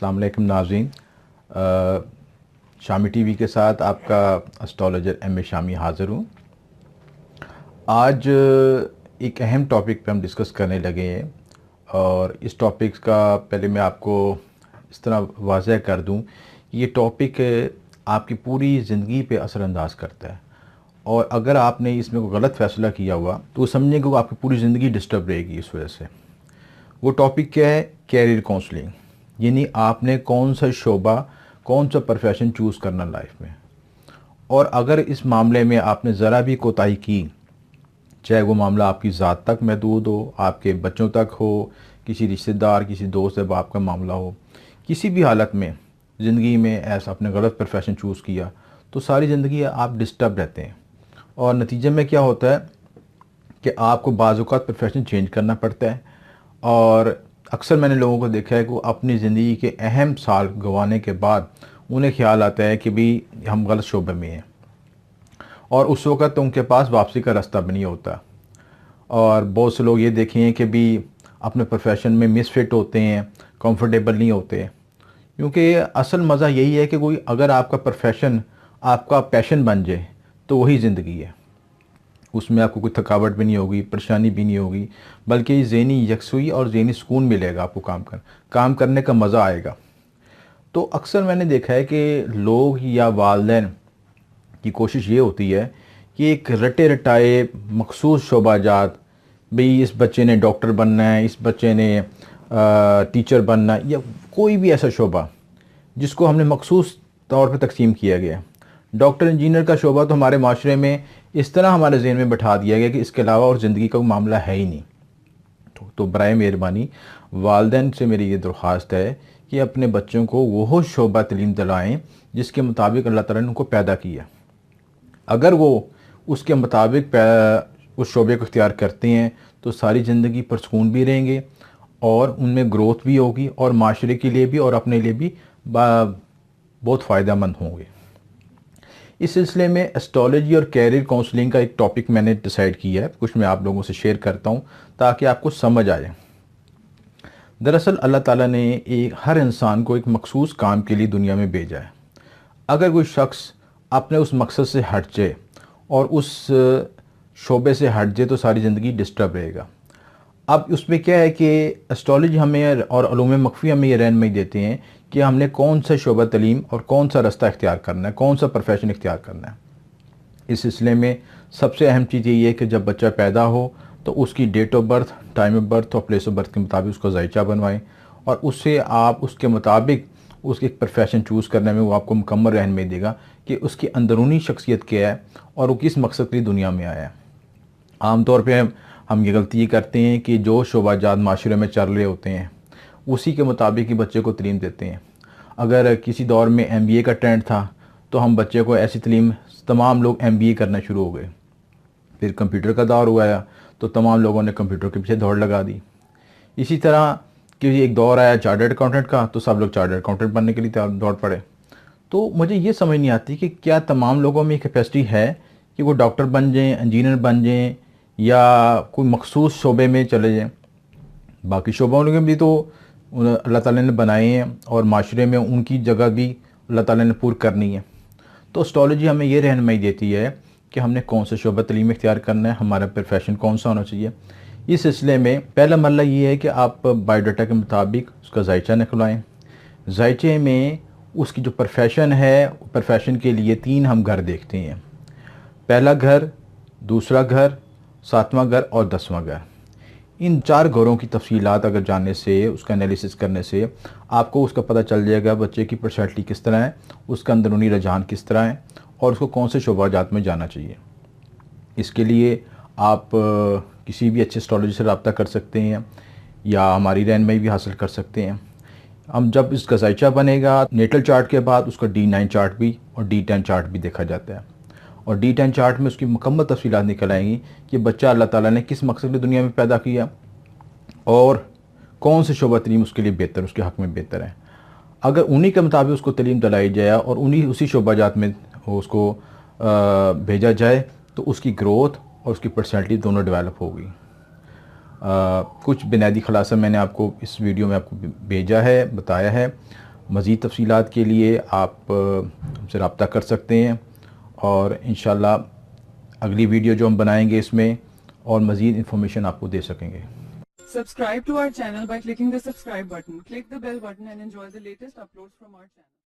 अस्सलाम वालेकुम नाज़रीन। शामी टीवी के साथ आपका एस्ट्रोलॉजर एम ए शामी हाज़िर हूँ। आज एक अहम टॉपिक पे हम डिस्कस करने लगे हैं और इस टॉपिक का पहले मैं आपको इस तरह वाज़ह कर दूँ कि ये टॉपिक आपकी पूरी ज़िंदगी पे असरअंदाज करता है और अगर आपने इसमें कोई गलत फ़ैसला किया हुआ तो समझिए कि वो आपकी पूरी ज़िंदगी डिस्टर्ब रहेगी इस वजह से। वो टॉपिक क्या है? कैरियर काउंसलिंग, यानी आपने कौन सा शोबा, कौन सा प्रोफेशन चूज़ करना लाइफ में। और अगर इस मामले में आपने ज़रा भी कोताही की, चाहे वो मामला आपकी ज़ात तक महदूद हो, आपके बच्चों तक हो, किसी रिश्तेदार, किसी दोस्त या बाप का मामला हो, किसी भी हालत में ज़िंदगी में ऐसा आपने गलत प्रोफेशन चूज़ किया तो सारी ज़िंदगी आप डिस्टर्ब रहते हैं। और नतीजे में क्या होता है कि आपको बाज़ औक़ात प्रोफेशन चेंज करना पड़ता है। और अक्सर मैंने लोगों को देखा है कि वो अपनी ज़िंदगी के अहम साल गंवाने के बाद उन्हें ख्याल आता है कि भी हम गलत शोबे में हैं और उस वक़्त तो उनके पास वापसी का रास्ता भी नहीं होता। और बहुत से लोग ये देखे हैं कि भी अपने प्रोफेशन में मिसफिट होते हैं, कंफर्टेबल नहीं होते, क्योंकि असल मज़ा यही है कि कोई अगर आपका प्रोफेशन आपका पैशन बन जाए तो वही ज़िंदगी है। उसमें आपको कोई थकावट भी नहीं होगी, परेशानी भी नहीं होगी, बल्कि ज़हनी यकसुई और ज़हनी सुकून मिलेगा आपको। काम करने का मज़ा आएगा। तो अक्सर मैंने देखा है कि लोग या वालिदैन की कोशिश ये होती है कि एक रटे रटाए मखसूस शोबाजात, भाई इस बच्चे ने डॉक्टर बनना है, इस बच्चे ने टीचर बनना है, या कोई भी ऐसा शोबा जिसको हमने मखसूस तौर पर तकसीम किया गया। डॉक्टर इंजीनियर का शोबा तो हमारे माशरे में इस तरह हमारे ज़हन में बैठा दिया गया कि इसके अलावा और ज़िंदगी का कोई मामला है ही नहीं। तो बराए मेहरबानी वालिदैन से मेरी ये दरख्वास्त है कि अपने बच्चों को वो शोबा तलीम दिलाएँ जिसके मुताबिक अल्लाह ताला ने उनको पैदा किया। अगर वो उसके मुताबिक उस शोबे को इख्तियार करते हैं तो सारी ज़िंदगी परसकून भी रहेंगे और उनमें ग्रोथ भी होगी और माशरे के लिए भी और अपने लिए भी बहुत फ़ायदेमंद होंगे। इस सिलसिले में एस्ट्रोलॉजी और कैरियर काउंसलिंग का एक टॉपिक मैंने डिसाइड किया है, कुछ मैं आप लोगों से शेयर करता हूँ ताकि आपको समझ आए। दरअसल अल्लाह ताला ने हर इंसान को एक मखसूस काम के लिए दुनिया में भेजा है। अगर कोई शख्स अपने उस मकसद से हट जाए और उस शोबे से हट जाए तो सारी ज़िंदगी डिस्टर्ब रहेगा। अब उसमें क्या है कि एस्ट्रोलॉजी हमें और उलूम मख्फी हमें ये रहनुमाई देते हैं कि हमने कौन सा शोबा तलीम और कौन सा रास्ता इख्तियार करना है, कौन सा प्रोफेशन इख्तियार करना है। इस सिलसिले में सबसे अहम चीज़ यही है कि जब बच्चा पैदा हो तो उसकी date of birth, time of birth और प्लेस ऑफ बर्थ के मुताबिक उसको ज़ायचा बनवाएं और उससे आप उसके मुताबिक उसकी एक प्रोफेशन चूज़ करने में वो आपको मुकम्मल रहनुमाई देगा कि उसकी अंदरूनी शख्सियत क्या है और वो किस मकसद के लिए दुनिया में आया है। आमतौर पर हम ये गलती करते हैं कि जो शोबाजात माशरे में चल रहे होते हैं उसी के मुताबिक ही बच्चे को तलीम देते हैं। अगर किसी दौर में MBA का ट्रेंड था तो हम बच्चे को ऐसी तलीम, तमाम लोग MBA करना शुरू हो गए। फिर कंप्यूटर का दौर हुआ तो तमाम लोगों ने कंप्यूटर के पीछे दौड़ लगा दी। इसी तरह कि एक दौर आया चार्टर्ड अकाउंटेंट का तो सब लोग चार्टर्ड अकाउंटेंट बनने के लिए दौड़ पड़े। तो मुझे ये समझ नहीं आती कि क्या तमाम लोगों में कैपेसिटी है कि वो डॉक्टर बन जाएँ, इंजीनियर बन जाएँ या कोई मखसूस शोबे में चले जाएँ। बाकी शोबों में भी तो अल्लाह ताला ने बनाए हैं और माशरे में उनकी जगह भी अल्लाह ताला ने पूरी करनी है। तो एस्ट्रोलॉजी हमें ये रहनुमाई देती है कि हमने कौन सा शोबा तलीम इख्तियार करना है, हमारा प्रोफेशन कौन सा होना चाहिए। इस सिलसिले में पहला मरला ये है कि आप बायोडाटा के मुताबिक उसका ज़ायचा निकलवाएँ। ज़ायचे में उसकी जो प्रोफेशन है, प्रोफेशन के लिए 3 हम घर देखते हैं। पहला घर, दूसरा घर, 7वां घर और 10वां घर। इन 4 घरों की तफसीलात अगर जानने से, उसका एनालिसिस करने से आपको उसका पता चल जाएगा बच्चे की पर्सनैलिटी किस तरह है, उसका अंदरूनी रुझान किस तरह है और उसको कौन से शोबाजात में जाना चाहिए। इसके लिए आप किसी भी अच्छे एस्ट्रोलॉजी से रब्ता कर सकते हैं या हमारी रहनुमाई भी हासिल कर सकते हैं। हम जब इसका ज़ायचा बनेगा नेटल चार्ट के बाद उसका D9 चार्ट भी और D10 चार्ट भी देखा जाता है और D10 चार्ट में उसकी मुकम्मल तफसीलात निकल आएंगी कि बच्चा अल्लाह ताला ने किस मकसद में दुनिया में पैदा किया और कौन से शोबा तलीम उसके लिए बेहतर, उसके हक़ में बेहतर है। अगर उन्हीं के मुताबिक उसको तलीम दिलाई जाए और उसी शोबाजात में उसको भेजा जाए तो उसकी ग्रोथ और उसकी पर्सनैलिटी दोनों डेवलप होगी। कुछ बुनियादी खुलासा मैंने आपको इस वीडियो में आपको भेजा है, बताया है। मज़ीद तफ़सीलात के लिए आप हमसे रब्ता कर सकते हैं और इंशाल्लाह अगली वीडियो जो हम बनाएंगे इसमें और मज़ीद इन्फॉर्मेशन आपको दे सकेंगे। Subscribe to our channel by clicking the subscribe button. Click the bell button and enjoy the latest uploads from our channel.